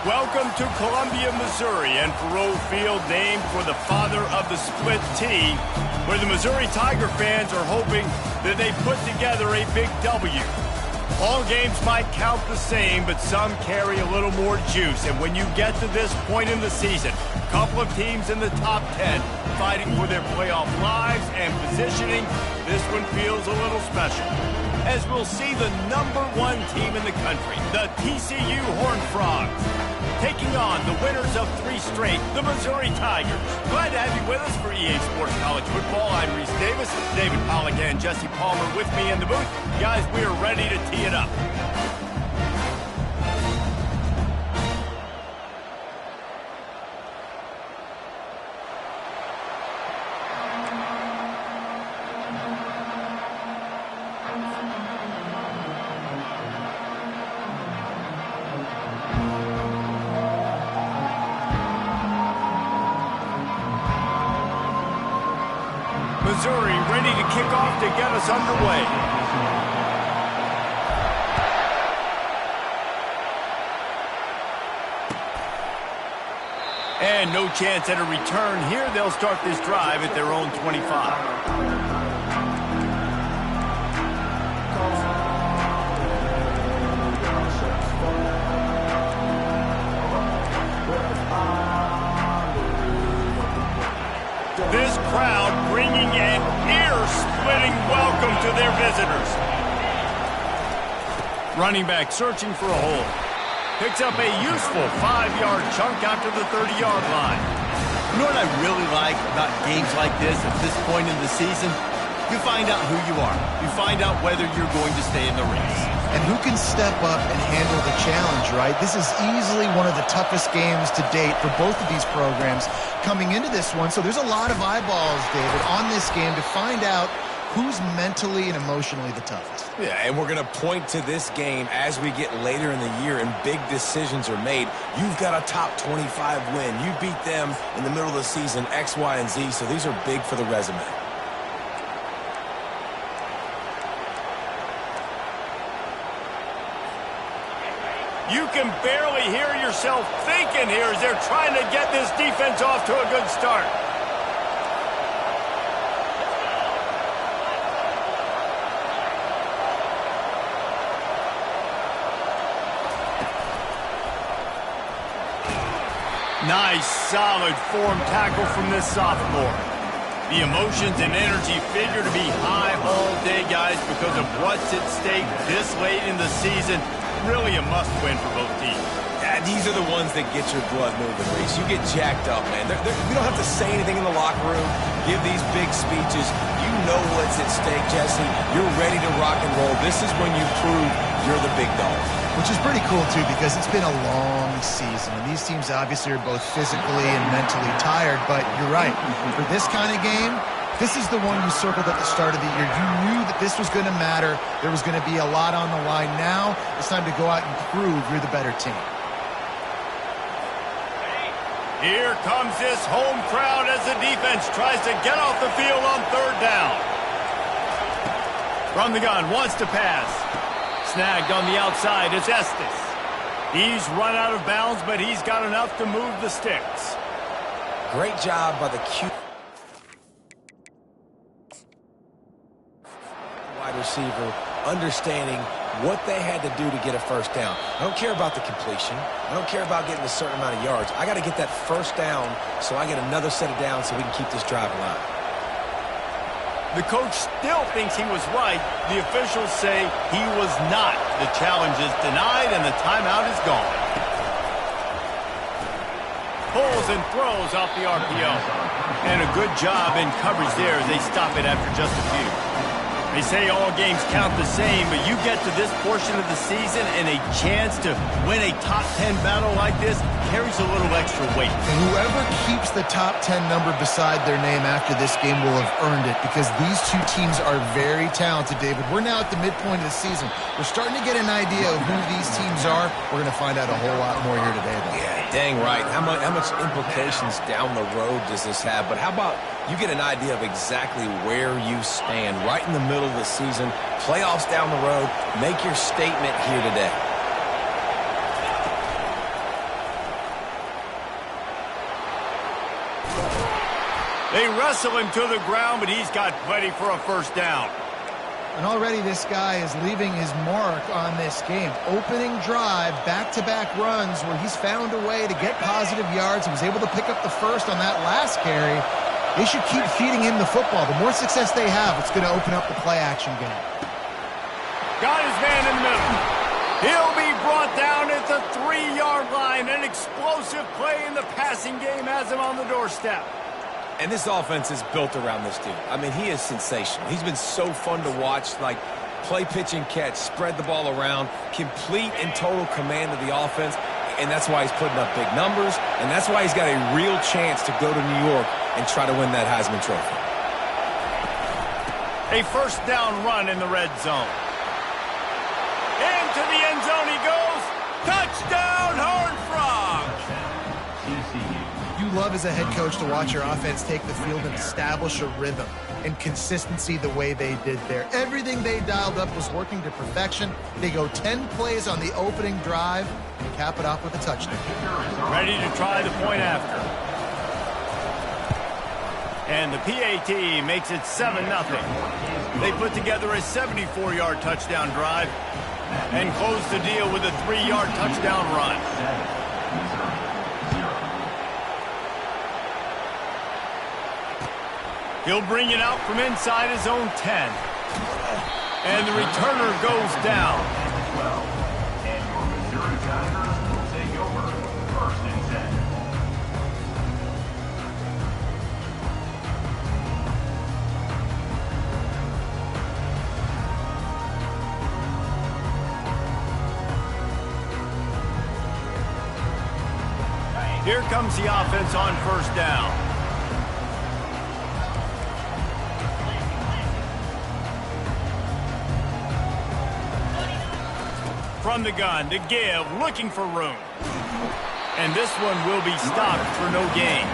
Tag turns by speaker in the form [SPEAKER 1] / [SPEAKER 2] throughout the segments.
[SPEAKER 1] Welcome to Columbia, Missouri, and Faurot Field, named for the father of the split T, where the Missouri Tiger fans are hoping that they put together a big W. All games might count the same, but some carry a little more juice. And when you get to this point in the season, a couple of teams in the top 10 fighting for their playoff lives and positioning, this one feels a little special. As we'll see the #1 team in the country, the TCU Horned Frogs, taking on the winners of 3 straight, the Missouri Tigers. Glad to have you with us for EA Sports College Football. I'm Reese Davis, David Pollack and Jesse Palmer with me in the booth. Guys, we are ready to tee it up. Missouri ready to kick off to get us underway. And no chance at a return here. They'll start this drive at their own 25. This crowd bringing an ear-splitting welcome to their visitors. Running back searching for a hole. Picks up a useful 5-yard chunk after the 30-yard line.
[SPEAKER 2] You know what I really like about games like this at this point in the season? You find out who you are. You find out whether you're going to stay in the race.
[SPEAKER 3] And who can step up and handle the challenge, right? This is easily one of the toughest games to date for both of these programs coming into this one. So there's a lot of eyeballs, David, on this game to find out who's mentally and emotionally the toughest.
[SPEAKER 4] Yeah, and we're going to point to this game as we get later in the year and big decisions are made. You've got a top 25 win. You beat them in the middle of the season, X, Y, and Z, so these are big for the resume.
[SPEAKER 1] You can barely hear yourself thinking here as they're trying to get this defense off to a good start. Nice, solid form tackle from this sophomore. The emotions and energy figure to be high all day, guys, because of what's at stake this late in the season. Really a must-win for both teams.
[SPEAKER 4] Yeah, these are the ones that get your blood moving, Reese. You get jacked up, man. We don't have to say anything in the locker room, give these big speeches. You know what's at stake, Jesse. You're ready to rock and roll. This is when you prove you're the big dog.
[SPEAKER 3] Which is pretty cool, too, because it's been a long season. And these teams obviously are both physically and mentally tired. But you're right. For this kind of game, this is the one you circled at the start of the year. You knew that this was going to matter. There was going to be a lot on the line. Now it's time to go out and prove you're the better team.
[SPEAKER 1] Here comes this home crowd as the defense tries to get off the field on 3rd down. From the gun, wants to pass. Snagged on the outside is Estes. He's run out of bounds, but he's got enough to move the sticks.
[SPEAKER 4] Great job by the wide receiver, understanding what they had to do to get a first down. I don't care about the completion. I don't care about getting a certain amount of yards. I got to get that first down so I get another set of downs so we can keep this drive alive.
[SPEAKER 1] The coach still thinks he was right. The officials say he was not. The challenge is denied and the timeout is gone. Pulls and throws off the RPO. And a good job in coverage there as they stop it after just a few. They say all games count the same, but you get to this portion of the season and a chance to win a top 10 battle like this carries a little extra weight.
[SPEAKER 3] And whoever keeps the top 10 number beside their name after this game will have earned it, because these two teams are very talented, David. We're now at the midpoint of the season. We're starting to get an idea of who these teams are. We're going to find out a whole lot more here today, though.
[SPEAKER 4] Yeah, dang right. How much implications down the road does this have? But how about you get an idea of exactly where you stand right in the middle of the season, playoffs down the road, make your statement here today.
[SPEAKER 1] They wrestle him to the ground, but he's got plenty for a first down.
[SPEAKER 3] And already this guy is leaving his mark on this game. Opening drive, back-to-back runs where he's found a way to get positive yards. He was able to pick up the first on that last carry. They should keep feeding him the football. The more success they have, it's going to open up the play-action game.
[SPEAKER 1] Got his man in the middle. He'll be brought down at the 3-yard line. An explosive play in the passing game has him on the doorstep.
[SPEAKER 4] And this offense is built around this dude. I mean, he is sensational. He's been so fun to watch, like play, pitch, and catch, spread the ball around, complete and total command of the offense, and that's why he's putting up big numbers, and that's why he's got a real chance to go to New York and try to win that Heisman Trophy.
[SPEAKER 1] A first down run in the red zone. Into the end zone he goes. Touchdown, Horned Frog!
[SPEAKER 3] You love as a head coach to watch your offense take the field and establish a rhythm and consistency the way they did there. Everything they dialed up was working to perfection. They go 10 plays on the opening drive and cap it off with a touchdown.
[SPEAKER 1] Ready to try the point after. And the PAT makes it 7-0. They put together a 74-yard touchdown drive and close the deal with a 3-yard touchdown run. He'll bring it out from inside his own 10. And the returner goes down. Here comes the offense on first down. From the gun to give, looking for room. And this one will be stopped for no gain.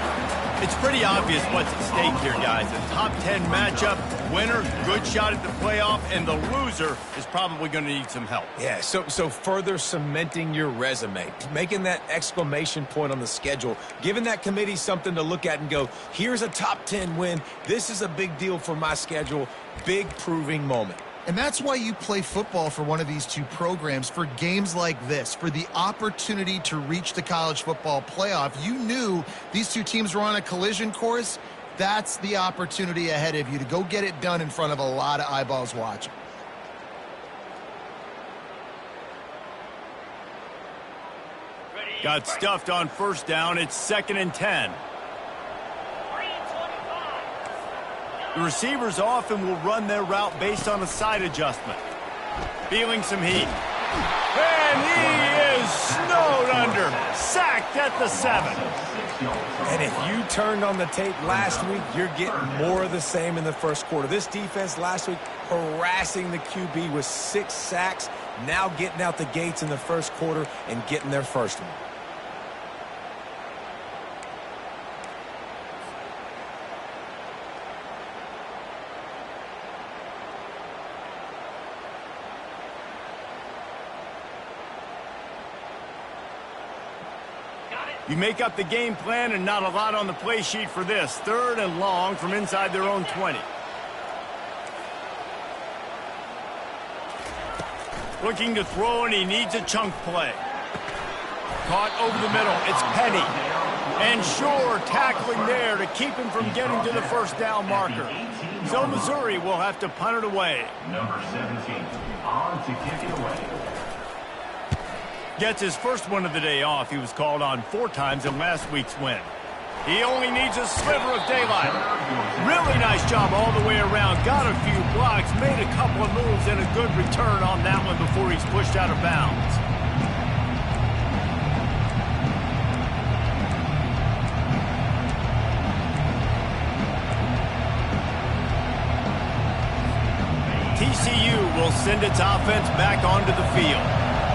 [SPEAKER 1] It's pretty obvious what's at stake here, guys. A top 10 matchup, winner, good shot at the playoff, and the loser is probably going to need some help.
[SPEAKER 4] Yeah, so further cementing your resume, making that exclamation point on the schedule, giving that committee something to look at and go, here's a top 10 win. This is a big deal for my schedule. Big proving moment.
[SPEAKER 3] And that's why you play football for one of these two programs, for games like this, for the opportunity to reach the college football playoff. You knew these two teams were on a collision course. That's the opportunity ahead of you to go get it done in front of a lot of eyeballs watching.
[SPEAKER 1] Got stuffed on first down. It's 2nd and 10. The receivers often will run their route based on a side adjustment. Feeling some heat. And he is snowed under. Sacked at the 7.
[SPEAKER 4] And if you turned on the tape last week, you're getting more of the same in the first quarter. This defense last week harassing the QB with 6 sacks, now getting out the gates in the first quarter and getting their first one.
[SPEAKER 1] You make up the game plan and not a lot on the play sheet for this. 3rd and long from inside their own 20. Looking to throw, and he needs a chunk play. Caught over the middle. It's Penny. And Shore tackling there to keep him from getting to the first down marker. So Missouri will have to punt it away.
[SPEAKER 5] Number 17, on to kick it away.
[SPEAKER 1] Gets his first one of the day off. He was called on 4 times in last week's win. He only needs a sliver of daylight. Really nice job all the way around. Got a few blocks, made a couple of moves, and a good return on that one before he's pushed out of bounds. TCU will send its offense back onto the field.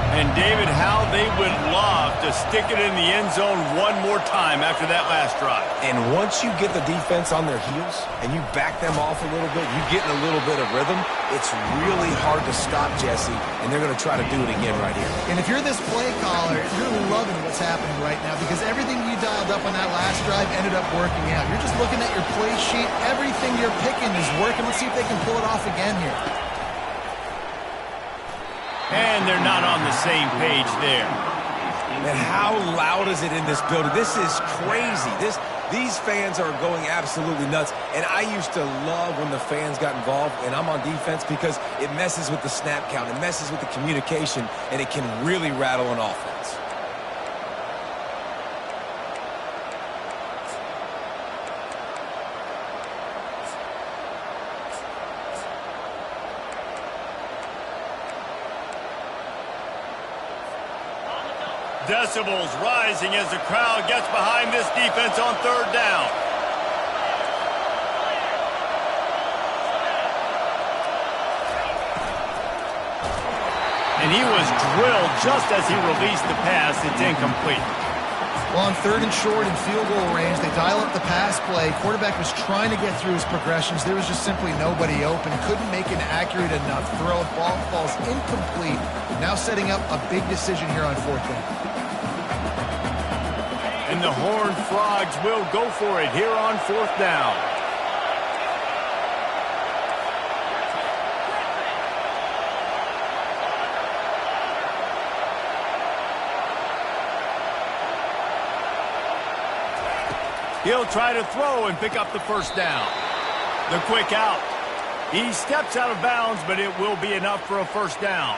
[SPEAKER 1] And David, how they would love to stick it in the end zone one more time after that last drive.
[SPEAKER 4] And once you get the defense on their heels and you back them off a little bit, you get in a little bit of rhythm, it's really hard to stop, Jesse, and they're going to try to do it again right here.
[SPEAKER 3] And if you're this play caller, you're loving what's happening right now because everything you dialed up on that last drive ended up working out. You're just looking at your play sheet. Everything you're picking is working. Let's see if they can pull it off again here.
[SPEAKER 1] And they're not on the same page there.
[SPEAKER 4] And how loud is it in this building? This is crazy. These fans are going absolutely nuts. And I used to love when the fans got involved, and I'm on defense because it messes with the snap count, it messes with the communication, and it can really rattle an offense.
[SPEAKER 1] Decibels rising as the crowd gets behind this defense on third down. And he was drilled just as he released the pass. It's incomplete.
[SPEAKER 3] Well, on third and short and field goal range, they dial up the pass play. Quarterback was trying to get through his progressions. There was just simply nobody open. Couldn't make an accurate enough throw. Ball falls incomplete. Now setting up a big decision here on fourth down.
[SPEAKER 1] And the Horned Frogs will go for it here on fourth down. He'll try to throw and pick up the first down. The quick out. He steps out of bounds, but it will be enough for a first down.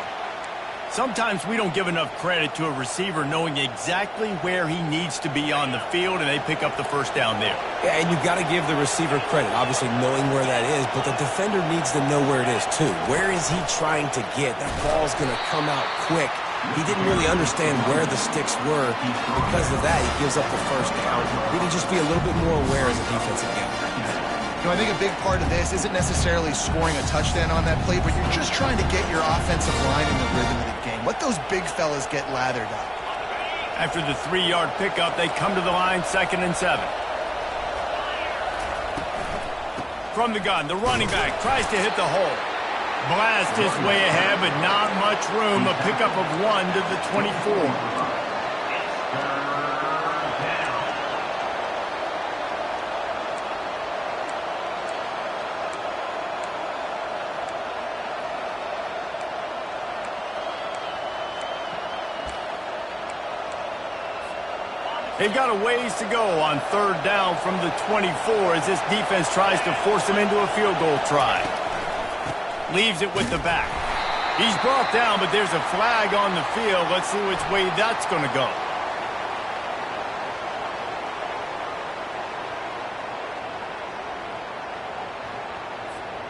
[SPEAKER 1] Sometimes we don't give enough credit to a receiver knowing exactly where he needs to be on the field, and they pick up the first down there.
[SPEAKER 4] Yeah, and you've got to give the receiver credit, obviously knowing where that is, but the defender needs to know where it is too. Where is he trying to get? That ball's going to come out quick. He didn't really understand where the sticks were. Because of that, he gives up the first down. He need to just be a little bit more aware as a defensive guy.
[SPEAKER 3] You know, I think a big part of this isn't necessarily scoring a touchdown on that play, but you're just trying to get your offensive line in the rhythm of the game. Let those big fellas get lathered up.
[SPEAKER 1] After the 3-yard pickup, they come to the line, 2nd and 7. From the gun, the running back tries to hit the hole. Blast his way ahead, but not much room. A pickup of 1 to the 24. They've got a ways to go on third down from the 24 as this defense tries to force them into a field goal try. Leaves it with the back. He's brought down, but there's a flag on the field. Let's see which way that's going to go.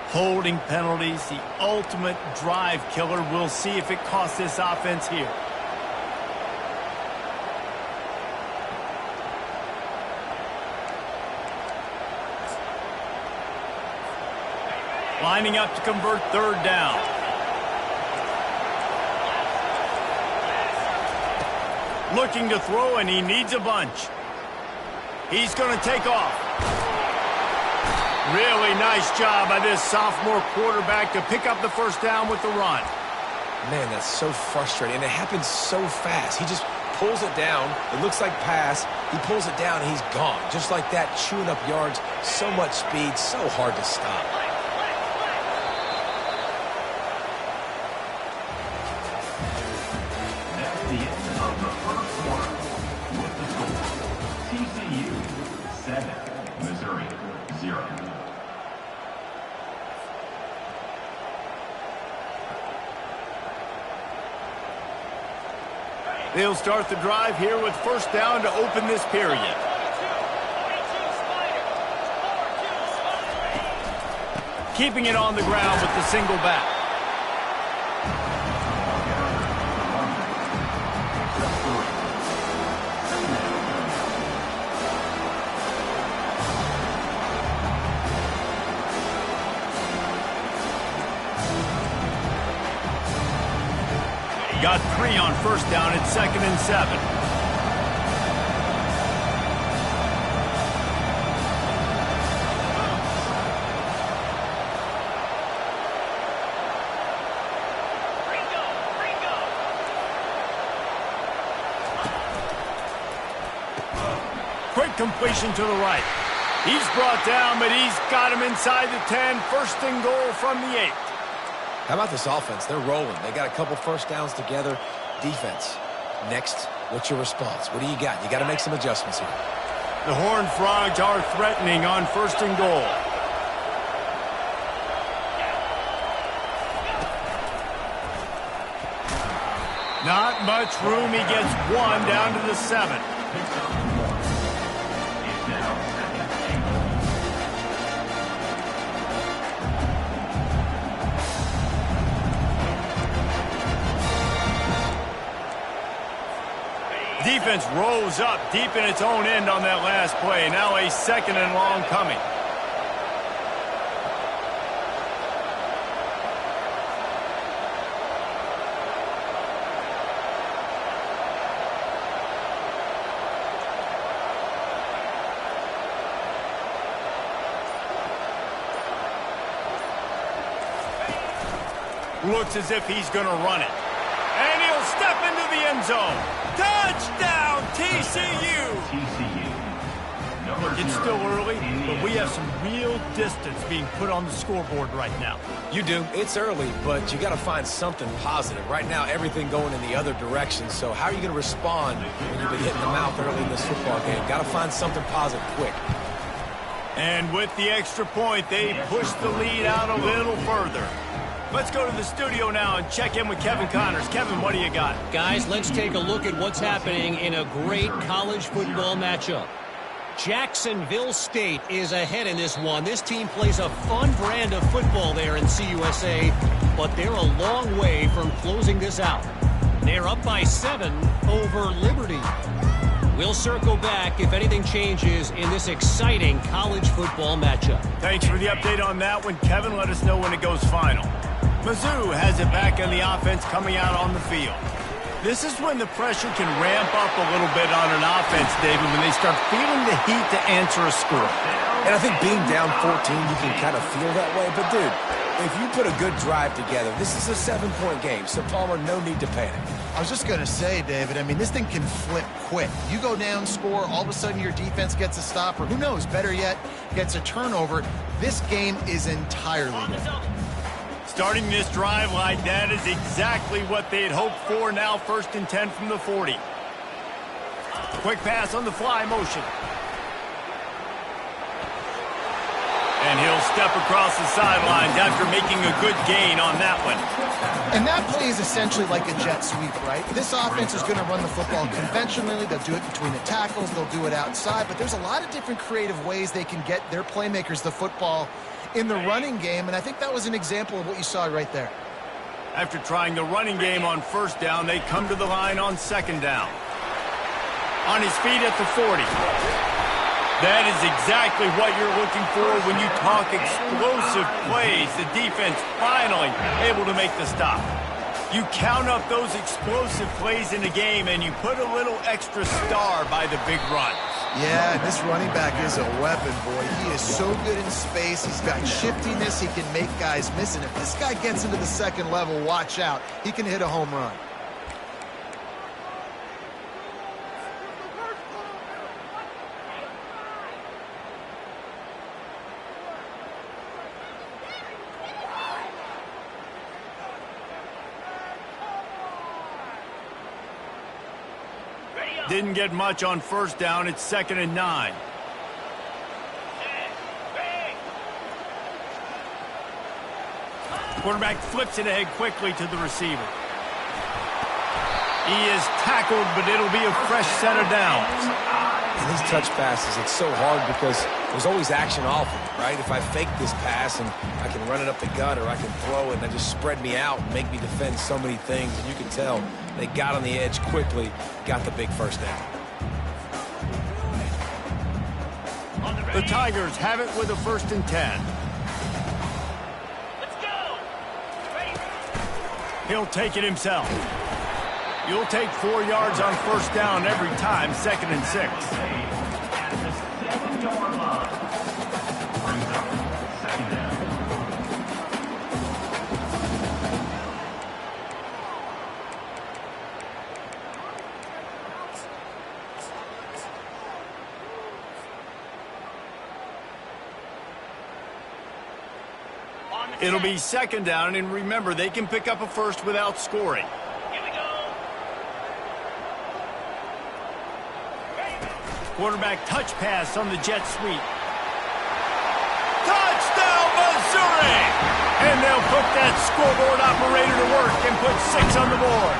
[SPEAKER 1] Holding penalties, the ultimate drive killer. We'll see if it costs this offense here. Lining up to convert third down. Looking to throw, and he needs a bunch. He's going to take off. Really nice job by this sophomore quarterback to pick up the first down with the run.
[SPEAKER 4] Man, that's so frustrating, and it happens so fast. He just pulls it down. It looks like pass. He pulls it down, and he's gone. Just like that, chewing up yards. So much speed, so hard to stop.
[SPEAKER 5] The end of the first quarter with the score TCU 7, Missouri 0.
[SPEAKER 1] They'll start the drive here with first down to open this period. Keeping it on the ground with the single back. Got 3 on first down at 2nd and 7. Quick completion to the right. He's brought down, but he's got him inside the 10. 1st and goal from the 8.
[SPEAKER 4] How about this offense? They're rolling. They got a couple first downs together. Defense. Next, what's your response? What do you got? You got to make some adjustments here.
[SPEAKER 1] The Horned Frogs are threatening on 1st and goal. Not much room. He gets 1 down to the 7. Defense rolls up deep in its own end on that last play. Now a 2nd and long coming. Looks as if he's going to run it. And he'll step into the end zone. Touchdown, TCU! It's still early, but we have some real distance being put on the scoreboard right now.
[SPEAKER 4] You do. It's early, but you got to find something positive. Right now, everything going in the other direction. So how are you going to respond when you've been hit in the mouth early in this football game? Got to find something positive quick.
[SPEAKER 1] And with the extra point, they push the lead out a little further. Let's go to the studio now and check in with Kevin Connors. Kevin, what do you got?
[SPEAKER 6] Guys, let's take a look at what's happening in a great college football matchup. Jacksonville State is ahead in this one. This team plays a fun brand of football there in CUSA, but they're a long way from closing this out. They're up by 7 over Liberty. We'll circle back if anything changes in this exciting college football matchup.
[SPEAKER 1] Thanks for the update on that one, Kevin. Let us know when it goes final. Mizzou has it back in the offense coming out on the field. This is when the pressure can ramp up a little bit on an offense, David, when they start feeling the heat to answer a score.
[SPEAKER 4] And I think being down 14, you can kind of feel that way. But, dude, if you put a good drive together, this is a 7-point game. So, Palmer, no need to panic.
[SPEAKER 3] I was just going to say, David, I mean, this thing can flip quick. You go down, score, all of a sudden your defense gets a stop, or who knows, better yet, gets a turnover. This game is entirely different.
[SPEAKER 1] Starting this drive like that is exactly what they had hoped for. Now 1st and 10 from the 40. Quick pass on the fly motion. And he'll step across the sidelines after making a good gain on that one.
[SPEAKER 3] And that play is essentially like a jet sweep, right? This offense is going to run the football conventionally. They'll do it between the tackles. They'll do it outside. But there's a lot of different creative ways they can get their playmakers the football in the running game, and I think that was an example of what you saw right there.
[SPEAKER 1] After trying the running game on 1st down, they come to the line on 2nd down. On his feet at the 40. That is exactly what you're looking for when you talk explosive plays. The defense finally able to make the stop. You count up those explosive plays in the game, and you put a little extra star by the big run.
[SPEAKER 3] Yeah, this running back is a weapon, boy. He is so good in space. He's got shiftiness. He can make guys miss. And if this guy gets into the 2nd level, watch out. He can hit a home run.
[SPEAKER 1] Didn't get much on 1st down. It's 2nd and 9. Quarterback flips it ahead quickly to the receiver. He is tackled, but it'll be a fresh set of downs.
[SPEAKER 4] And these touch passes, it's so hard because there's always action off of it, right? If I fake this pass and I can run it up the gut, or I can throw it and they just spread me out and make me defend so many things. And you can tell they got on the edge quickly, got the big 1st down.
[SPEAKER 1] The Tigers have it with a 1st and 10. He'll take it himself. You'll take 4 yards on first down every time, 2nd and 6.
[SPEAKER 5] At the 7-yard line. Brings up 2nd down.
[SPEAKER 1] It'll be 2nd down, and remember, they can pick up a first without scoring.
[SPEAKER 5] Here we go.
[SPEAKER 1] Quarterback touch pass on the jet sweep. Touchdown, Missouri! And they'll put that scoreboard operator to work and put 6 on the board.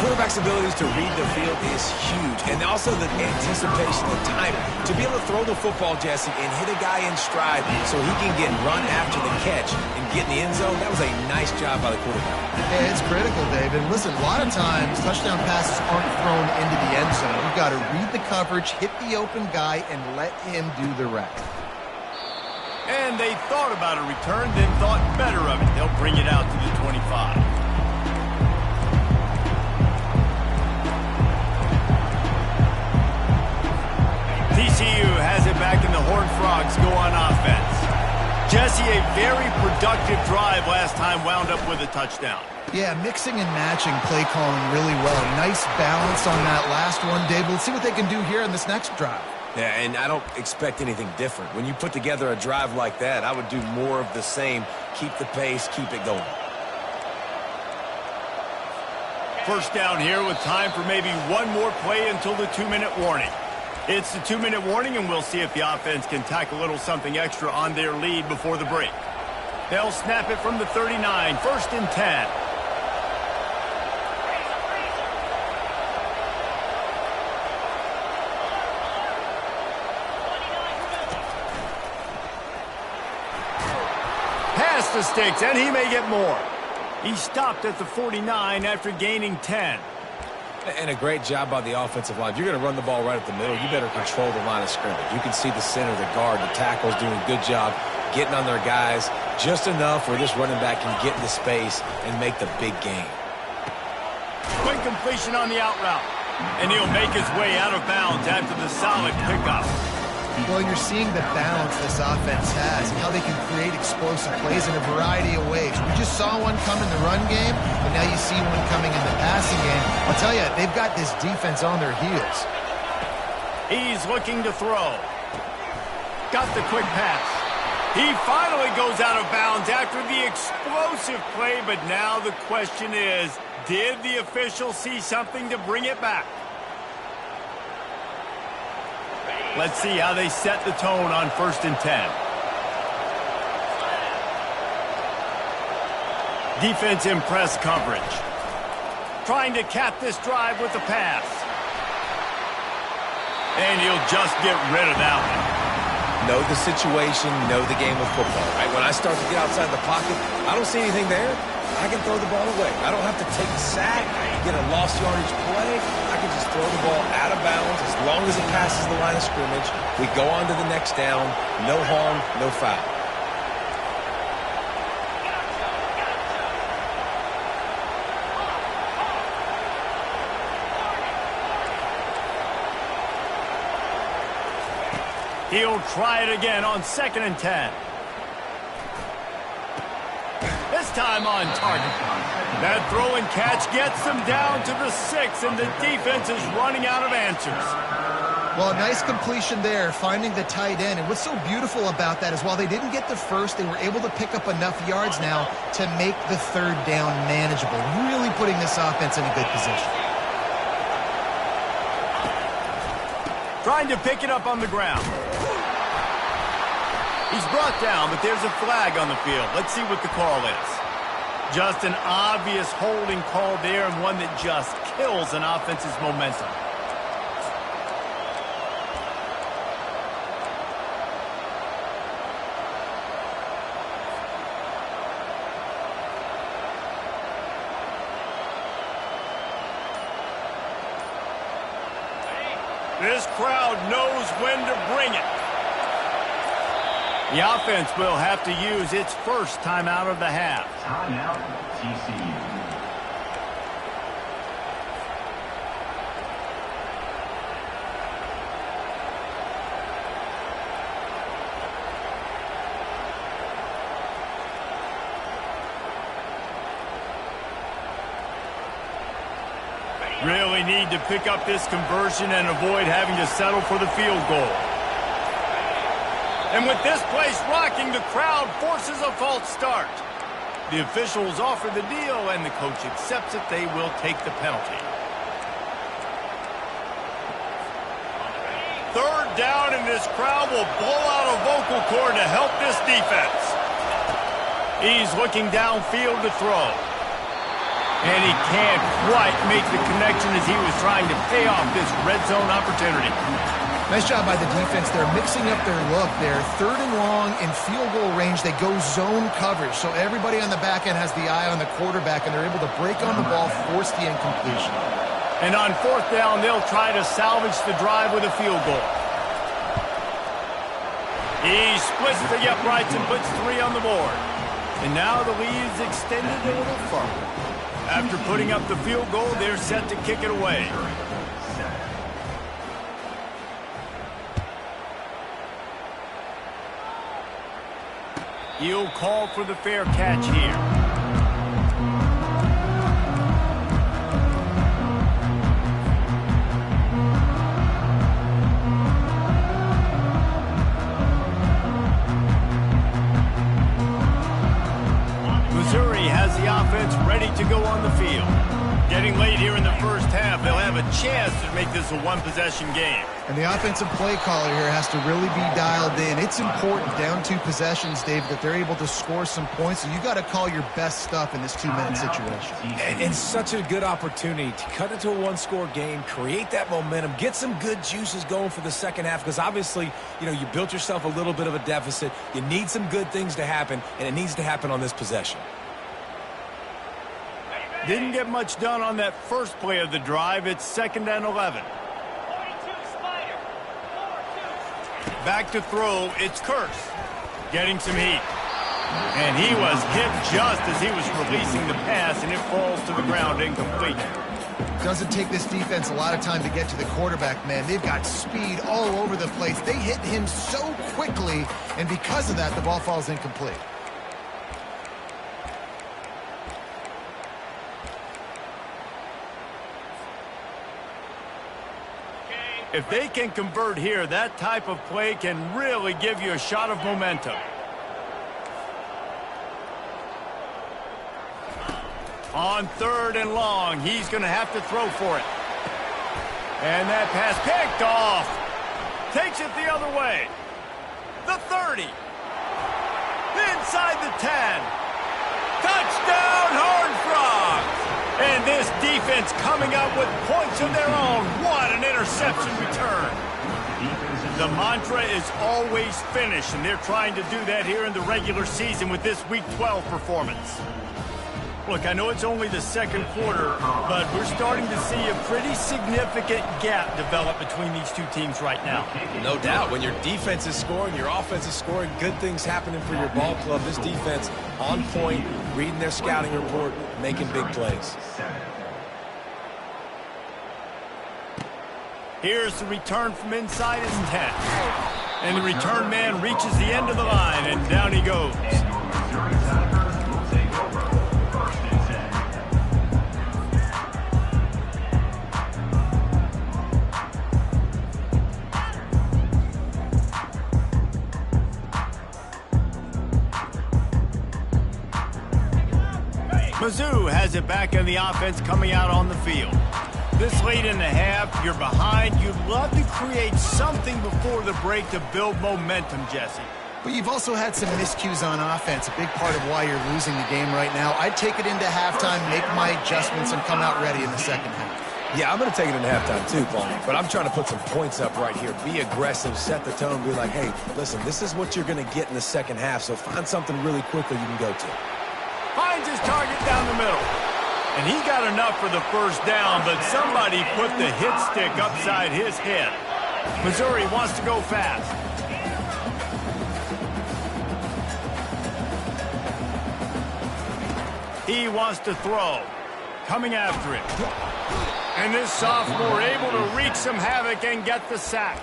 [SPEAKER 4] Quarterback's abilities to read the field is huge, and also the anticipation, the timing. To be able to throw the football, Jesse, and hit a guy in stride so he can get run after the catch and get in the end zone, that was a nice job by the quarterback.
[SPEAKER 3] Yeah, it's critical, David. Listen, a lot of times touchdown passes aren't thrown into the end zone. You've got to read the coverage, hit the open guy, and let him do the rest.
[SPEAKER 1] And they thought about a return, then thought better of it. They'll bring it out to the 25. TCU has it back in the Horned Frogs go on offense. Jesse, a very productive drive last time, wound up with a touchdown.
[SPEAKER 3] Yeah, mixing and matching play calling really well. Nice balance on that last one, David. Let's see what they can do here in this next drive.
[SPEAKER 4] Yeah, and I don't expect anything different. When you put together a drive like that, I would do more of the same. Keep the pace, keep it going.
[SPEAKER 1] First down here with time for maybe one more play until the 2-minute warning. It's the 2-minute warning, and we'll see if the offense can tack a little something extra on their lead before the break. They'll snap it from the 39, 1st and 10. Pass the sticks, and he may get more. He stopped at the 49 after gaining 10.
[SPEAKER 4] And a great job by the offensive line. If you're going to run the ball right at the middle, you better control the line of scrimmage. You can see the center, the guard, the tackles doing a good job getting on their guys just enough where this running back can get into space and make the big gain.
[SPEAKER 1] Quick completion on the out route. And he'll make his way out of bounds after the solid pickup.
[SPEAKER 3] Well, you're seeing the balance this offense has and how they can create explosive plays in a variety of ways. We just saw one come in the run game, and now you see one coming in the passing game. I'll tell you, they've got this defense on their heels.
[SPEAKER 1] He's looking to throw. Got the quick pass. He finally goes out of bounds after the explosive play, but now the question is, did the official see something to bring it back? Let's see how they set the tone on 1st and 10. Defense in press coverage. Trying to cap this drive with the pass. And he'll just get rid of that one.
[SPEAKER 4] Know the situation, know the game of football, right? When I start to get outside the pocket, I don't see anything there. I can throw the ball away. I don't have to take a sack, get a lost yardage play. I can just throw the ball out of bounds as long as it passes the line of scrimmage. We go on to the next down. No harm, no foul.
[SPEAKER 1] He'll try it again on 2nd and 10. This time on target. That throw and catch gets them down to the 6, and the defense is running out of answers.
[SPEAKER 3] Well, a nice completion there, finding the tight end. And what's so beautiful about that is while they didn't get the first, they were able to pick up enough yards now to make the 3rd down manageable, really putting this offense in a good position.
[SPEAKER 1] Trying to pick it up on the ground. He's brought down, but there's a flag on the field. Let's see what the call is. Just an obvious holding call there, and one that just kills an offense's momentum. This crowd knows when to bring it. The offense will have to use its first timeout of the half.
[SPEAKER 5] Timeout, TCU.
[SPEAKER 1] Really need to pick up this conversion and avoid having to settle for the field goal. And with this place rocking, the crowd forces a false start. The officials offer the deal, and the coach accepts it. They will take the penalty. Third down, and this crowd will blow out a vocal cord to help this defense. He's looking downfield to throw. And he can't quite make the connection as he was trying to pay off this red zone opportunity.
[SPEAKER 3] Nice job by the defense. They're mixing up their look there. Third and long in field goal range. They go zone coverage. So everybody on the back end has the eye on the quarterback, and they're able to break on the ball, force the incompletion.
[SPEAKER 1] And on fourth down, they'll try to salvage the drive with a field goal. He splits the uprights and puts 3 on the board. And now the lead is extended a little further. After putting up the field goal, they're set to kick it away. He'll call for the fair catch here. Missouri has the offense ready to go on the field. Getting late here in the first half, they'll have a chance to make this a one-possession game.
[SPEAKER 3] And the offensive play caller here has to really be dialed in. It's important, down 2 possessions, Dave, that they're able to score some points. So you got to call your best stuff in this 2-minute situation.
[SPEAKER 4] And such a good opportunity to cut into a 1-score game, create that momentum, get some good juices going for the second half, because obviously, you built yourself a little bit of a deficit. You need some good things to happen, and it needs to happen on this possession.
[SPEAKER 1] Didn't get much done on that first play of the drive. It's 2nd and 11. Back to throw. It's Curse. Getting some heat. And he was hit just as he was releasing the pass, and it falls to the ground incomplete.
[SPEAKER 3] Doesn't take this defense a lot of time to get to the quarterback, man. They've got speed all over the place. They hit him so quickly, and because of that, the ball falls incomplete.
[SPEAKER 1] If they can convert here, that type of play can really give you a shot of momentum. On 3rd and long, he's going to have to throw for it. And that pass picked off. Takes it the other way. The 30. Inside the 10. Touchdown, Horned Frogs! And this defense coming up with points of their own. What an interception return. The mantra is always finish, and they're trying to do that here in the regular season with this Week 12 performance. Look, I know it's only the second quarter, but we're starting to see a pretty significant gap develop between these two teams right now.
[SPEAKER 4] No doubt. When your defense is scoring, your offense is scoring, good things happening for your ball club. This defense on point, reading their scouting report, making big plays.
[SPEAKER 1] Here's the return from inside his 10. And the return man reaches the end of the line, and down he goes. Mizzou has it back on the offense coming out on the field. This late in the half, you're behind. You'd love to create something before the break to build momentum, Jesse.
[SPEAKER 3] But you've also had some miscues on offense, a big part of why you're losing the game right now. I'd take it into halftime, make my adjustments, and come out ready in the second half.
[SPEAKER 4] Yeah, I'm going to take it into halftime too, Paul. But I'm trying to put some points up right here. Be aggressive, set the tone, be like, hey, listen, this is what you're going to get in the second half, so find something really quickly you can go to.
[SPEAKER 1] Finds his target down the middle. And he got enough for the first down, but somebody put the hit stick upside his head. Missouri wants to go fast. He wants to throw. Coming after it. And this sophomore able to wreak some havoc and get the sack.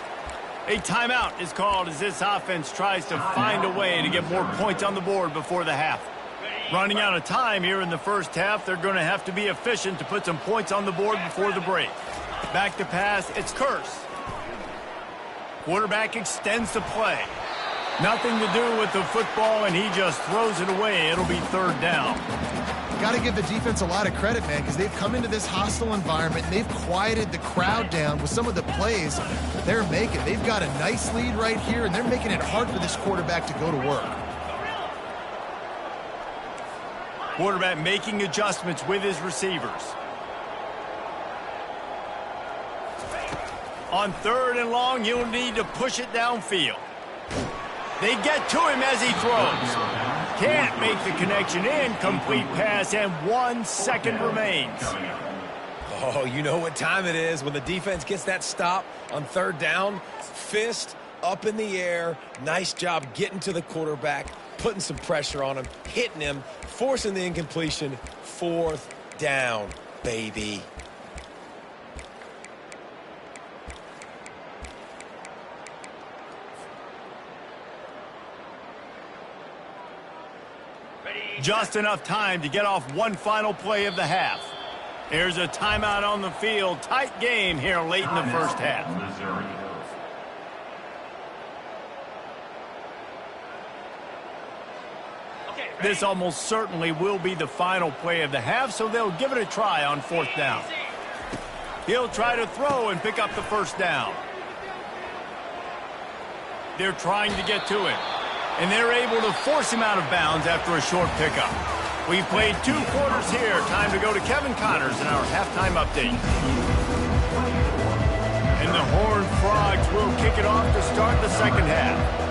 [SPEAKER 1] A timeout is called as this offense tries to find a way to get more points on the board before the half. Running out of time here in the first half, they're going to have to be efficient to put some points on the board before the break. Back to pass, it's Curse. Quarterback extends the play. Nothing to do with the football, and he just throws it away. It'll be third down.
[SPEAKER 3] Got to give the defense a lot of credit, man, because they've come into this hostile environment, and they've quieted the crowd down with some of the plays that they're making. They've got a nice lead right here, and they're making it hard for this quarterback to go to work.
[SPEAKER 1] Quarterback making adjustments with his receivers. On third and long, he'll need to push it downfield. They get to him as he throws. Can't make the connection. Incomplete pass, and 1 second remains.
[SPEAKER 4] Oh, you know what time it is when the defense gets that stop on third down. Fist up in the air. Nice job getting to the quarterback, putting some pressure on him, hitting him, forcing the incompletion. Fourth down, baby.
[SPEAKER 1] Just enough time to get off one final play of the half. There's a timeout on the field. Tight game here late in the first half. This almost certainly will be the final play of the half, so they'll give it a try on fourth down. He'll try to throw and pick up the first down. They're trying to get to him, and they're able to force him out of bounds after a short pickup. We've played 2 quarters here. Time to go to Kevin Connors in our halftime update. And the Horned Frogs will kick it off to start the second half.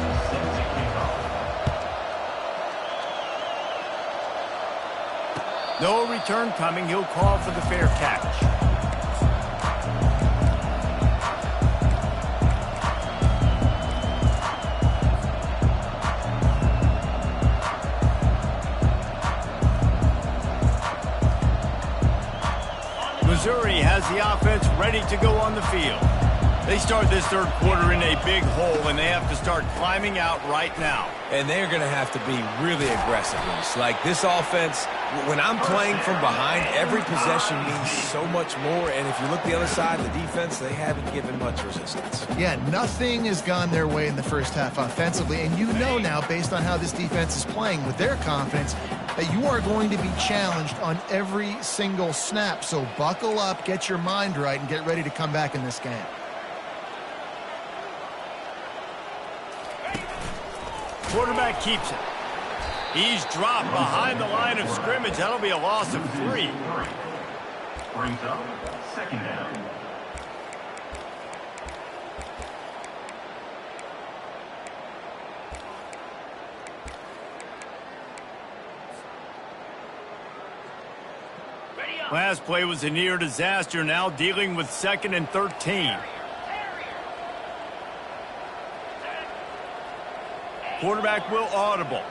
[SPEAKER 1] No return coming. He'll call for the fair catch. Missouri has the offense ready to go on the field. They start this third quarter in a big hole, and they have to start climbing out right now.
[SPEAKER 4] And they're going to have to be really aggressive. Like this offense, when I'm playing from behind, every possession means so much more. And if you look the other side, the defense, they haven't given much resistance.
[SPEAKER 3] Yeah, nothing has gone their way in the first half offensively. And you know now, based on how this defense is playing with their confidence, that you are going to be challenged on every single snap. So buckle up, get your mind right, and get ready to come back in this game.
[SPEAKER 1] Quarterback keeps it. He's dropped behind the line of scrimmage. That'll be a loss of 3.
[SPEAKER 5] Brings up second down.
[SPEAKER 1] Last play was a near disaster. Now dealing with 2nd and 13. Quarterback will audible.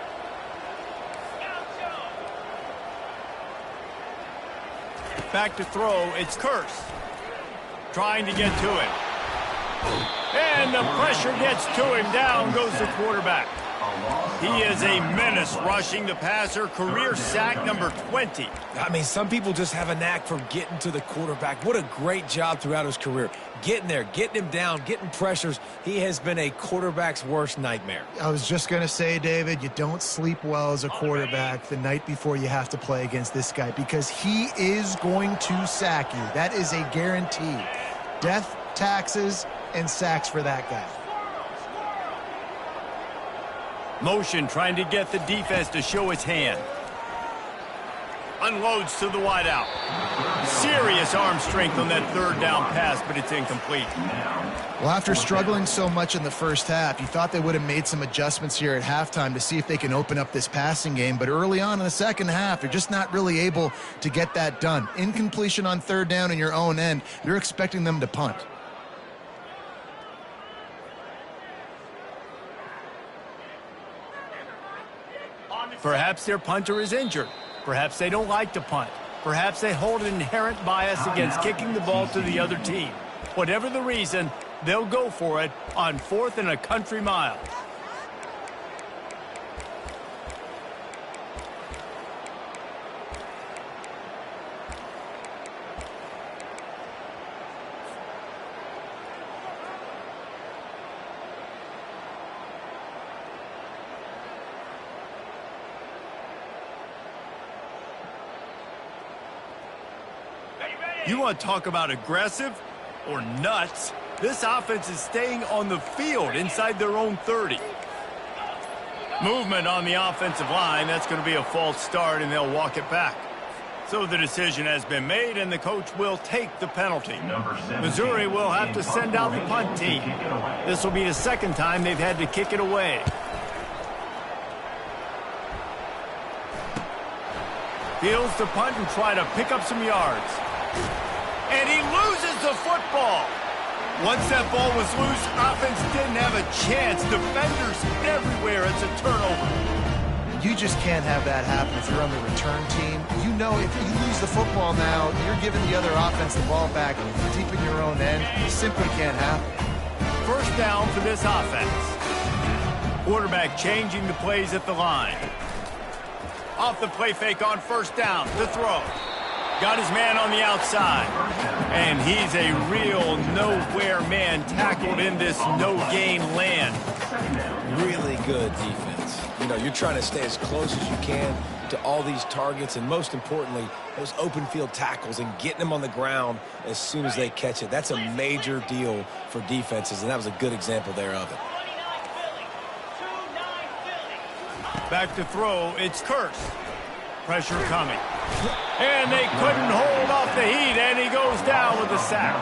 [SPEAKER 1] Back to throw. It's Curse. Trying to get to it. And the pressure gets to him. Down goes the quarterback. He is a menace rushing the passer. Career sack number 20.
[SPEAKER 4] I mean, some people just have a knack for getting to the quarterback. What a great job throughout his career. Getting there, getting him down, getting pressures. He has been a quarterback's worst nightmare.
[SPEAKER 3] I was just going to say, David, you don't sleep well as a quarterback the night before you have to play against this guy because he is going to sack you. That is a guarantee. Death, taxes, and sacks for that guy.
[SPEAKER 1] Motion trying to get the defense to show its hand. Unloads to the wideout. Serious arm strength on that third down pass, but it's incomplete.
[SPEAKER 3] Well, after struggling so much in the first half, you thought they would have made some adjustments here at halftime to see if they can open up this passing game. But early on in the second half, they're just not really able to get that done. Incompletion on third down in your own end, you're expecting them to punt.
[SPEAKER 1] Perhaps their punter is injured. Perhaps they don't like to punt. Perhaps they hold an inherent bias against kicking the ball to the other team. Whatever the reason, they'll go for it on 4th and a country mile. You want to talk about aggressive or nuts? This offense is staying on the field inside their own 30. Movement on the offensive line. That's going to be a false start, and they'll walk it back. So the decision has been made, and the coach will take the penalty. Missouri will have to send out the punt team. This will be the second time they've had to kick it away. Fields to punt and try to pick up some yards. And he loses the football. Once that ball was loose, offense didn't have a chance. Defenders everywhere. It's a turnover.
[SPEAKER 3] You just can't have that happen if you're on the return team. You know if you lose the football now, you're giving the other offense the ball back deep in your own end. It simply can't happen.
[SPEAKER 1] First down for this offense. Quarterback changing the plays at the line. Off the play fake on first down. The throw. Got his man on the outside. And he's a real nowhere man tackled in this no-gain land.
[SPEAKER 4] Really good defense. You know, you're trying to stay as close as you can to all these targets, and most importantly, those open field tackles and getting them on the ground as soon as they catch it. That's a major deal for defenses, and that was a good example there of it.
[SPEAKER 1] Back to throw. It's Curse. Pressure coming. And they couldn't hold off the heat, and he goes down with a sack.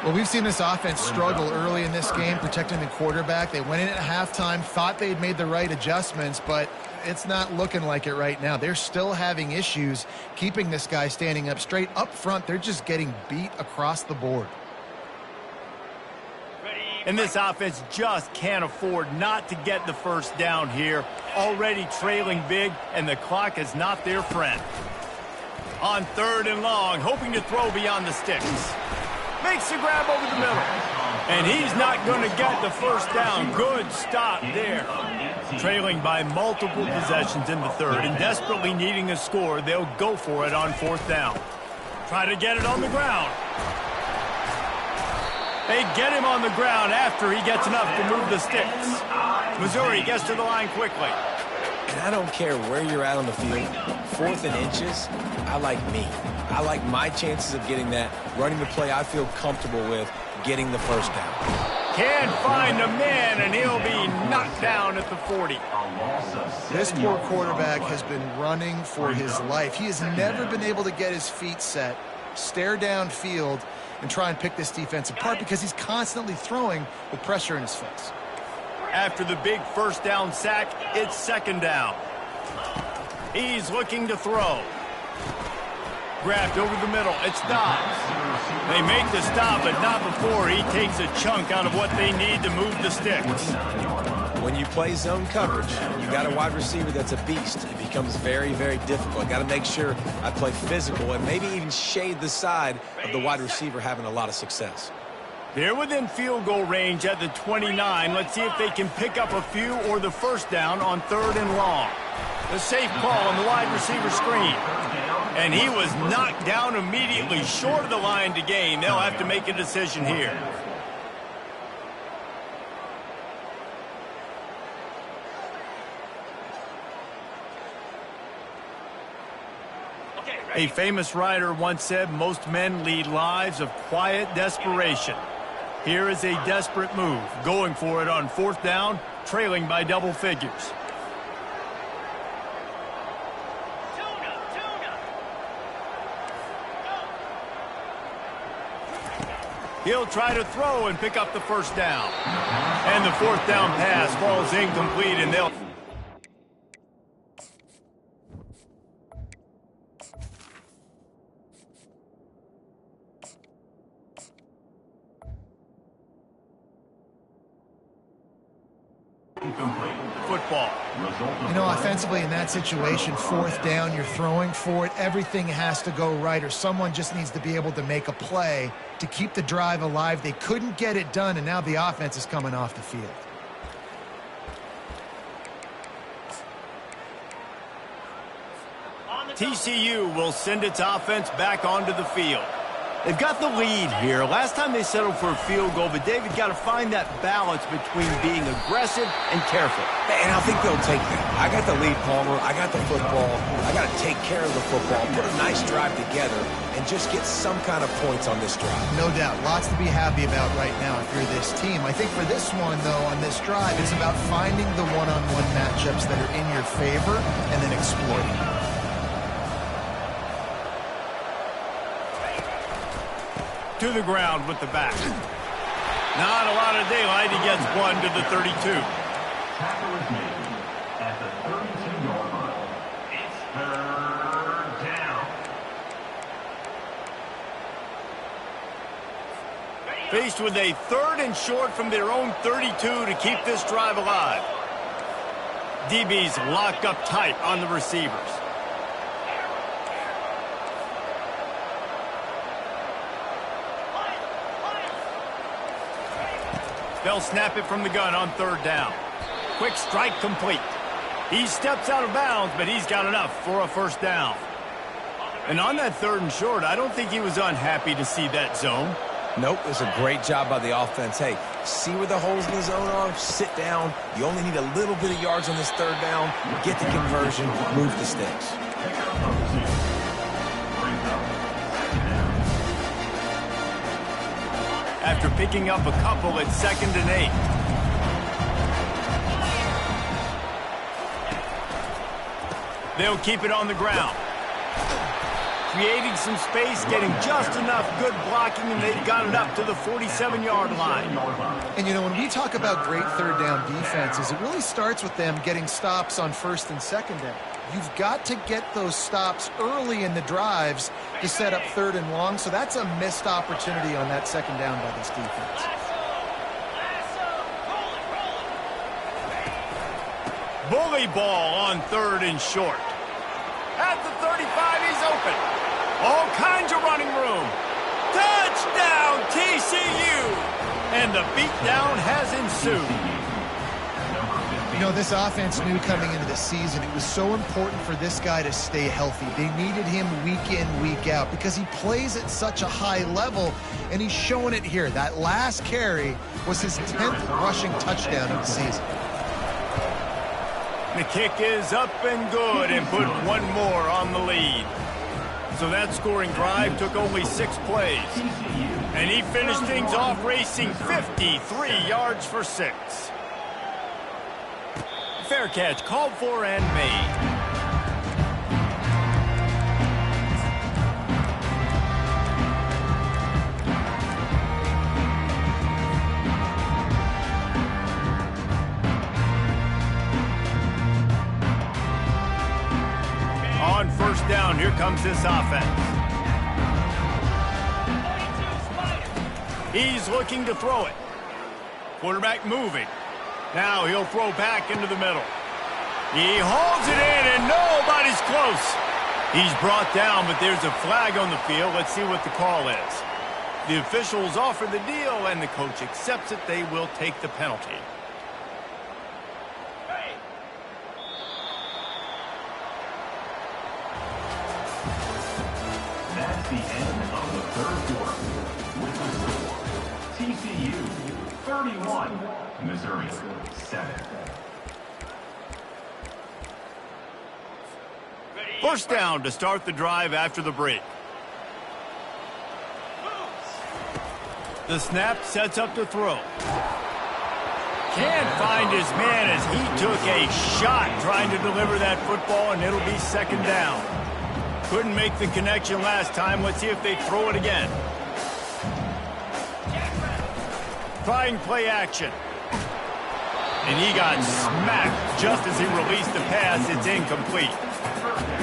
[SPEAKER 3] Well, we've seen this offense struggle early in this game, protecting the quarterback. They went in at halftime, thought they'd made the right adjustments, but it's not looking like it right now. They're still having issues keeping this guy standing up straight. Up front, they're just getting beat across the board.
[SPEAKER 1] And this offense just can't afford not to get the first down here. Already trailing big, and the clock is not their friend. On third and long, hoping to throw beyond the sticks. Makes the grab over the middle. And he's not going to get the first down. Good stop there. Trailing by multiple possessions in the third and desperately needing a score, they'll go for it on fourth down. Try to get it on the ground. They get him on the ground after he gets enough to move the sticks. Missouri gets to the line quickly.
[SPEAKER 4] And I don't care where you're at on the field. 4th and inches, I like me. I like my chances of getting that, running the play I feel comfortable with, getting the first down.
[SPEAKER 1] Can't find a man, and he'll be knocked down at the 40.
[SPEAKER 3] This poor quarterback has been running for his life. He has never been able to get his feet set, stare downfield, and try and pick this defense apart because he's constantly throwing with pressure in his face.
[SPEAKER 1] After the big first down sack, it's second down. He's looking to throw. Grabbed over the middle. It's Dobbs. They make the stop, but not before he takes a chunk out of what they need to move the sticks.
[SPEAKER 4] When you play zone coverage, you got a wide receiver that's a beast. It becomes very, very difficult. Got to make sure I play physical and maybe even shade the side of the wide receiver having a lot of success.
[SPEAKER 1] They're within field goal range at the 29. Let's see if they can pick up a few or the first down on third and long. The safe call on the wide receiver screen. And he was knocked down immediately short of the line to gain. They'll have to make a decision here. A famous writer once said, most men lead lives of quiet desperation. Here is a desperate move, going for it on fourth down, trailing by double figures. He'll try to throw and pick up the first down. And the fourth down pass falls incomplete, and they'll... football.
[SPEAKER 3] You know, offensively in that situation, fourth down, you're throwing for it. Everything has to go right, or someone just needs to be able to make a play to keep the drive alive. They couldn't get it done, and now the offense is coming off the field.
[SPEAKER 1] TCU will send its offense back onto the field.
[SPEAKER 2] They've got the lead here. Last time they settled for a field goal, but David got to find that balance between being aggressive and careful.
[SPEAKER 4] And I think they'll take that. I got the lead, Palmer. I got the football. I got to take care of the football, put a nice drive together, and just get some kind of points on this drive.
[SPEAKER 3] No doubt. Lots to be happy about right now if you're this team. I think for this one, though, on this drive, it's about finding the one-on-one matchups that are in your favor and then exploiting them.
[SPEAKER 1] To the ground with the back. Not a lot of daylight. He gets one to the 32.
[SPEAKER 5] Tackle is made at the 32-yard line. It's third down.
[SPEAKER 1] Faced with a 3rd and short from their own 32 to keep this drive alive. DBs locked up tight on the receivers. They'll snap it from the gun on 3rd down. Quick strike complete. He steps out of bounds, but he's got enough for a 1st down. And on that 3rd and short, I don't think he was unhappy to see that zone.
[SPEAKER 4] Nope, it was a great job by the offense. Hey, see where the holes in the zone are? Sit down. You only need a little bit of yards on this 3rd down. Get the conversion. Move the sticks.
[SPEAKER 1] After picking up a couple at 2nd and 8. They'll keep it on the ground. Creating some space, getting just enough good blocking, and they've got it up to the 47-yard line.
[SPEAKER 3] And, you know, when we talk about great 3rd down defenses, it really starts with them getting stops on 1st and 2nd down. You've got to get those stops early in the drives to set up 3rd and long, so that's a missed opportunity on that 2nd down by this defense.
[SPEAKER 1] Bully ball on 3rd and short. At the 35, he's open. All kinds of running room. Touchdown, TCU! And the beatdown has ensued.
[SPEAKER 3] You know, this offense knew coming into the season it was so important for this guy to stay healthy. They needed him week in, week out because he plays at such a high level, and he's showing it here. That last carry was his 10th rushing touchdown of the season.
[SPEAKER 1] The kick is up and good and put one more on the lead. So that scoring drive took only 6 plays. And he finished things off racing 53 yards for 6. Fair catch called for and made. On 1st down, here comes this offense. He's looking to throw it. Quarterback moving. Now he'll throw back into the middle. He holds it in, and nobody's close. He's brought down, but there's a flag on the field. Let's see what the call is. The officials offer the deal, and the coach accepts it. They will take the penalty.
[SPEAKER 5] That's the end of the 3rd quarter. With the score, TCU 31, Missouri 7.
[SPEAKER 1] 1st down to start the drive after the break. The snap sets up to throw. Can't find his man as he took a shot trying to deliver that football, and it'll be 2nd down. Couldn't make the connection last time. Let's see if they throw it again. Trying play action. And he got smacked just as he released the pass. It's incomplete.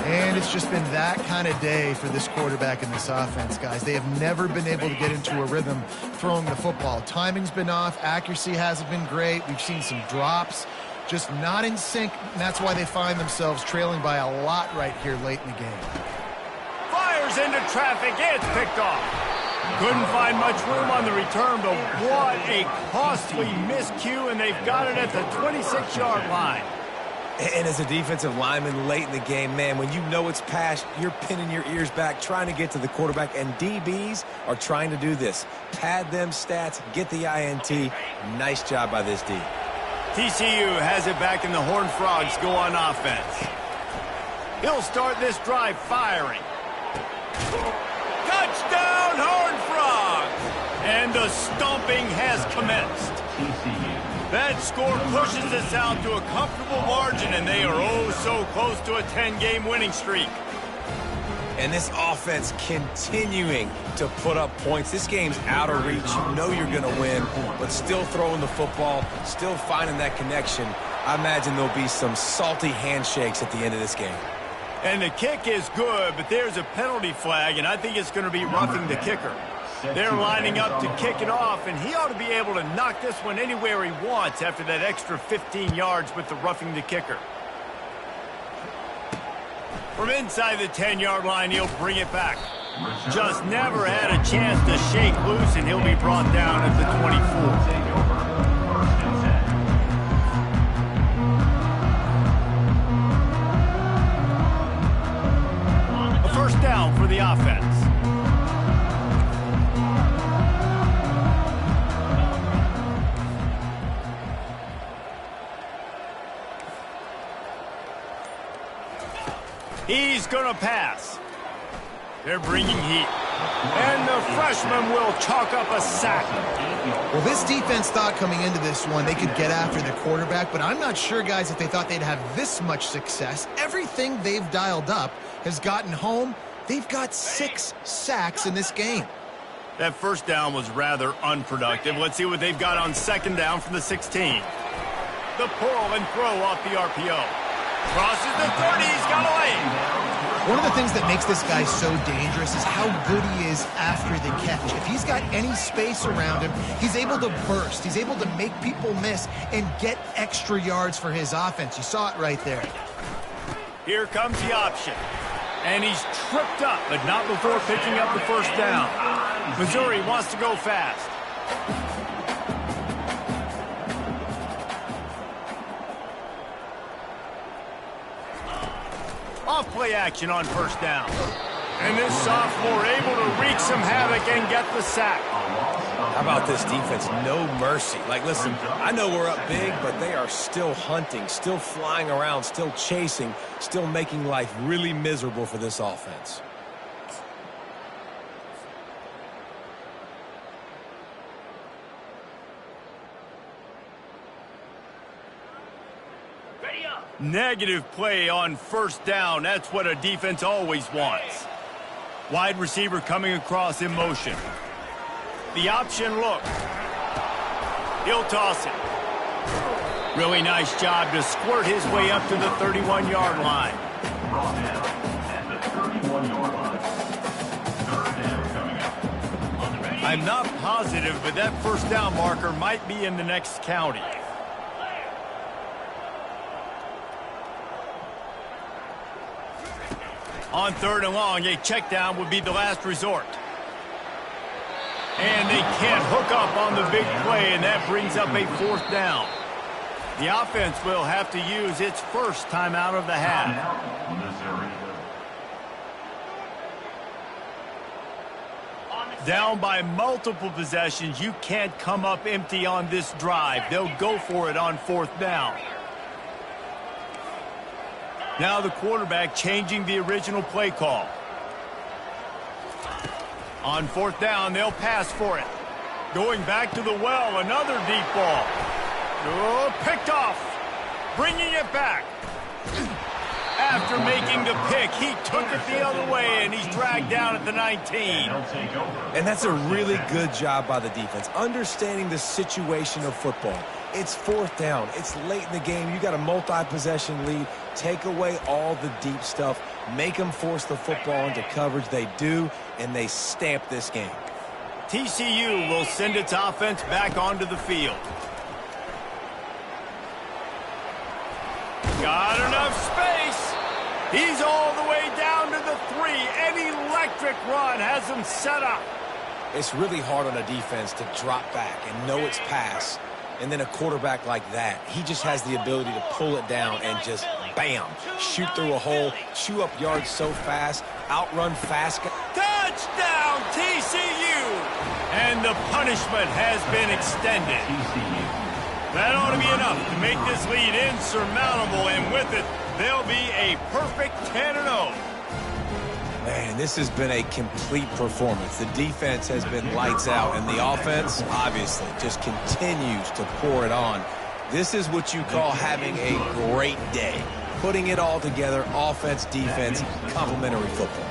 [SPEAKER 3] And it's just been that kind of day for this quarterback and this offense, guys. They have never been able to get into a rhythm throwing the football. Timing's been off. Accuracy hasn't been great. We've seen some drops. Just not in sync, and that's why they find themselves trailing by a lot right here late in the game.
[SPEAKER 1] Fires into traffic. It's picked off. Couldn't find much room on the return, but what a costly miscue, and they've got it at the 26-yard line.
[SPEAKER 4] And as a defensive lineman late in the game, man, when you know it's pass, you're pinning your ears back, trying to get to the quarterback, and DBs are trying to do this. Pad them stats, get the INT. Nice job by this D.
[SPEAKER 1] TCU has it back, and the Horned Frogs go on offense. He'll start this drive firing. Touchdown, Horned Frogs! And the stomping has commenced. That score pushes us out to a comfortable margin, and they are oh so close to a 10-game winning streak.
[SPEAKER 4] And this offense continuing to put up points. This game's out of reach. You know you're going to win, but still throwing the football, still finding that connection. I imagine there'll be some salty handshakes at the end of this game.
[SPEAKER 1] And the kick is good, but there's a penalty flag, and I think it's going to be roughing the kicker. They're lining up to kick it off, and he ought to be able to knock this one anywhere he wants after that extra 15 yards with the roughing the kicker. From inside the 10-yard line, he'll bring it back. Just never had a chance to shake loose, and he'll be brought down at the 24. A first down for the offense. He's going to pass. They're bringing heat. And the freshman will chalk up a sack.
[SPEAKER 3] Well, this defense thought coming into this one they could get after the quarterback, but I'm not sure, guys, if they thought they'd have this much success. Everything they've dialed up has gotten home. They've got 6 sacks in this game.
[SPEAKER 1] That first down was rather unproductive. Let's see what they've got on second down from the 16. The pull and throw off the RPO. Crosses the 30, he's got a lane.
[SPEAKER 3] One of the things that makes this guy so dangerous is how good he is after the catch. If he's got any space around him, he's able to burst. He's able to make people miss and get extra yards for his offense. You saw it right there.
[SPEAKER 1] Here comes the option. And he's tripped up, but not before picking up the first down. Missouri wants to go fast. Off-play action on first down. And this sophomore able to wreak some havoc and get the sack.
[SPEAKER 4] How about this defense? No mercy. Like, listen, I know we're up big, but they are still hunting, still flying around, still chasing, still making life really miserable for this offense.
[SPEAKER 1] Negative play on first down. That's what a defense always wants. Wide receiver coming across in motion. The option look. He'll toss it. Really nice job to squirt his way up to the 31-yard line.
[SPEAKER 5] Brought down at the 31-yard line. Third down coming up.
[SPEAKER 1] I'm not positive, but that first down marker might be in the next county. On third and long, a check down would be the last resort. And they can't hook up on the big play, and that brings up a fourth down. The offense will have to use its first timeout of the half. Down by multiple possessions, you can't come up empty on this drive. They'll go for it on fourth down. Now the quarterback changing the original play call. On fourth down, they'll pass for it. Going back to the well, another deep ball. Oh, picked off. Bringing it back. After making the pick, he took it the other way, and he's dragged down at the 19.
[SPEAKER 4] And that's a really good job by the defense, understanding the situation of football. It's fourth down. It's late in the game. You got a multi-possession lead. Take away all the deep stuff. Make them force the football into coverage. They do, and they stamp this game.
[SPEAKER 1] TCU will send its offense back onto the field. Got enough space. He's all the way down to the 3. An electric run has him set up.
[SPEAKER 4] It's really hard on a defense to drop back and know it's pass And then a quarterback like that, he just has the ability to pull it down and just, bam, shoot through a hole, chew up yards so fast, outrun fast guys.
[SPEAKER 1] Touchdown, TCU! And the punishment has been extended. That ought to be enough to make this lead insurmountable, and with it, they'll be a perfect 10-0.
[SPEAKER 4] Man, this has been a complete performance. The defense has been lights out, and the offense, obviously, just continues to pour it on. This is what you call having a great day. Putting it all together, offense, defense, complementary football.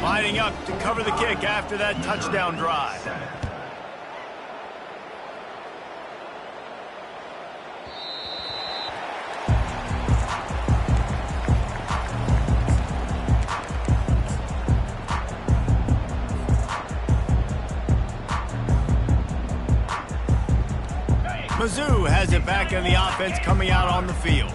[SPEAKER 1] Lining up to cover the kick after that touchdown drive. Mizzou has it back on the offense coming out on the field.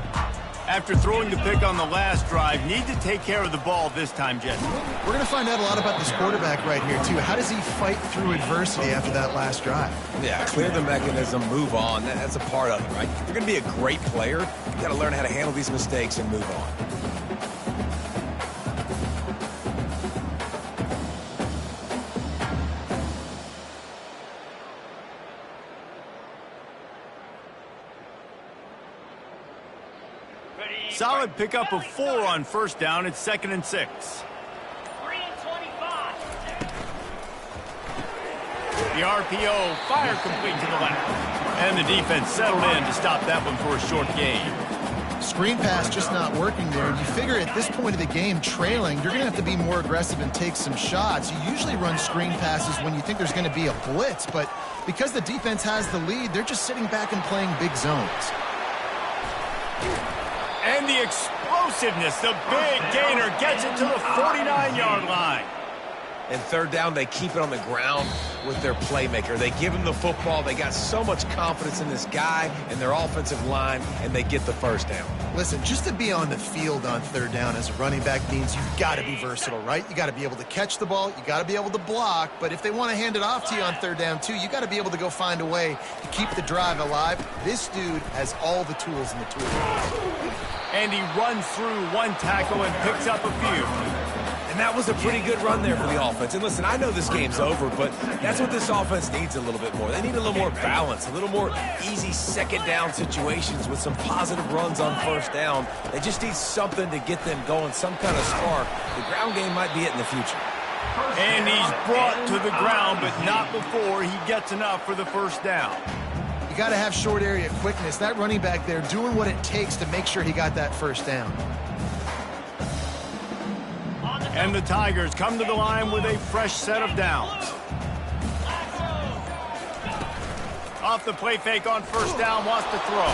[SPEAKER 1] After throwing the pick on the last drive, need to take care of the ball this time, Jesse.
[SPEAKER 3] We're going to find out a lot about this quarterback right here, too. How does he fight through adversity after that last drive?
[SPEAKER 4] Yeah, clear the mechanism, move on. That's a part of it, right? If you're going to be a great player, you got to learn how to handle these mistakes and move on.
[SPEAKER 1] Solid pickup of 4 on first down. It's 2nd and 6.
[SPEAKER 7] 3 and 25.
[SPEAKER 1] The RPO fire complete to the left. And the defense settled in to stop that one for a short gain.
[SPEAKER 3] Screen pass just not working there. You figure at this point of the game, trailing, you're going to have to be more aggressive and take some shots. You usually run screen passes when you think there's going to be a blitz, but because the defense has the lead, they're just sitting back and playing big zones.
[SPEAKER 1] And the explosiveness, the big gainer gets it to the 49-yard line.
[SPEAKER 4] And third down, they keep it on the ground with their playmaker. They give him the football. They got so much confidence in this guy and their offensive line, and they get the first down.
[SPEAKER 3] Listen, just to be on the field on third down as a running back means you've got to be versatile, right? You got to be able to catch the ball. You got to be able to block. But if they want to hand it off to you on third down, too, you got to be able to go find a way to keep the drive alive. This dude has all the tools in the toolbox.
[SPEAKER 1] And he runs through one tackle and picks up a few.
[SPEAKER 4] And that was a pretty good run there for the offense. And listen, I know this game's over, but that's what this offense needs a little bit more. They need a little more balance, a little more easy second down situations with some positive runs on first down. They just need something to get them going, some kind of spark. The ground game might be it in the future.
[SPEAKER 1] And he's brought to the ground, but not before he gets enough for the first down.
[SPEAKER 3] You got to have short area quickness. That running back there doing what it takes to make sure he got that first down.
[SPEAKER 1] And the Tigers come to the line with a fresh set of downs. Off the play fake on first down, wants to throw.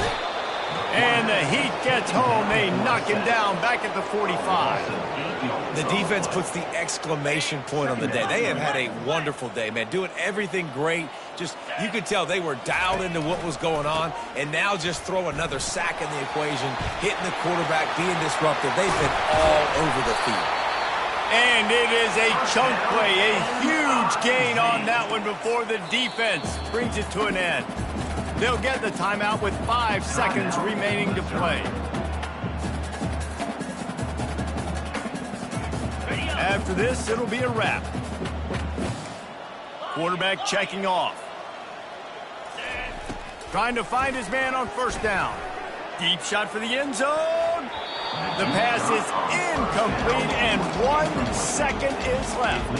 [SPEAKER 1] And the Heat gets home. They knock him down back at the 45.
[SPEAKER 4] The defense puts the exclamation point on the day. They have had a wonderful day, man. Doing everything great. Just, you could tell they were dialed into what was going on. And now just throw another sack in the equation, hitting the quarterback, being disruptive. They've been all over the field.
[SPEAKER 1] And it is a chunk play, a huge gain on that one before the defense brings it to an end. They'll get the timeout with 5 seconds remaining to play. After this, it'll be a wrap. Quarterback checking off. Trying to find his man on first down. Deep shot for the end zone. The pass is incomplete, and 1 second is left.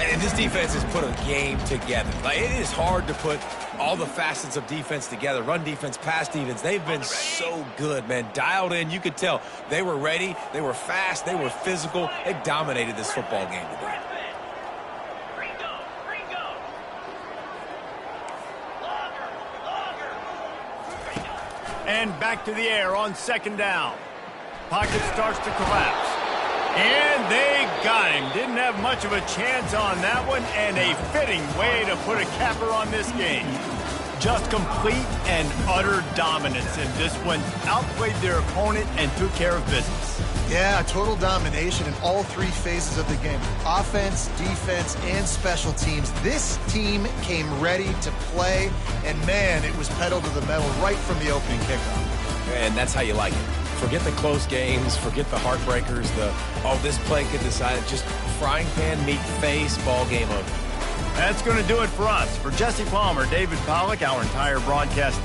[SPEAKER 4] And this defense has put a game together. Like, it is hard to put all the facets of defense together. Run defense, pass defense. They've been so good, man. Dialed in. You could tell they were ready. They were fast. They were physical. They dominated this football game today.
[SPEAKER 1] And back to the air on second down. Pocket starts to collapse. And they got him. Didn't have much of a chance on that one, and a fitting way to put a capper on this game. Just complete and utter dominance in this one. Outplayed their opponent and took care of business.
[SPEAKER 3] Yeah, total domination in all three phases of the game. Offense, defense, and special teams. This team came ready to play, and man, it was pedal to the metal right from the opening kickoff.
[SPEAKER 4] And that's how you like it. Forget the close games, forget the heartbreakers, this play could decide it. Just frying pan, meat face, ball game over.
[SPEAKER 1] That's going to do it for us. For Jesse Palmer, David Pollack, our entire broadcast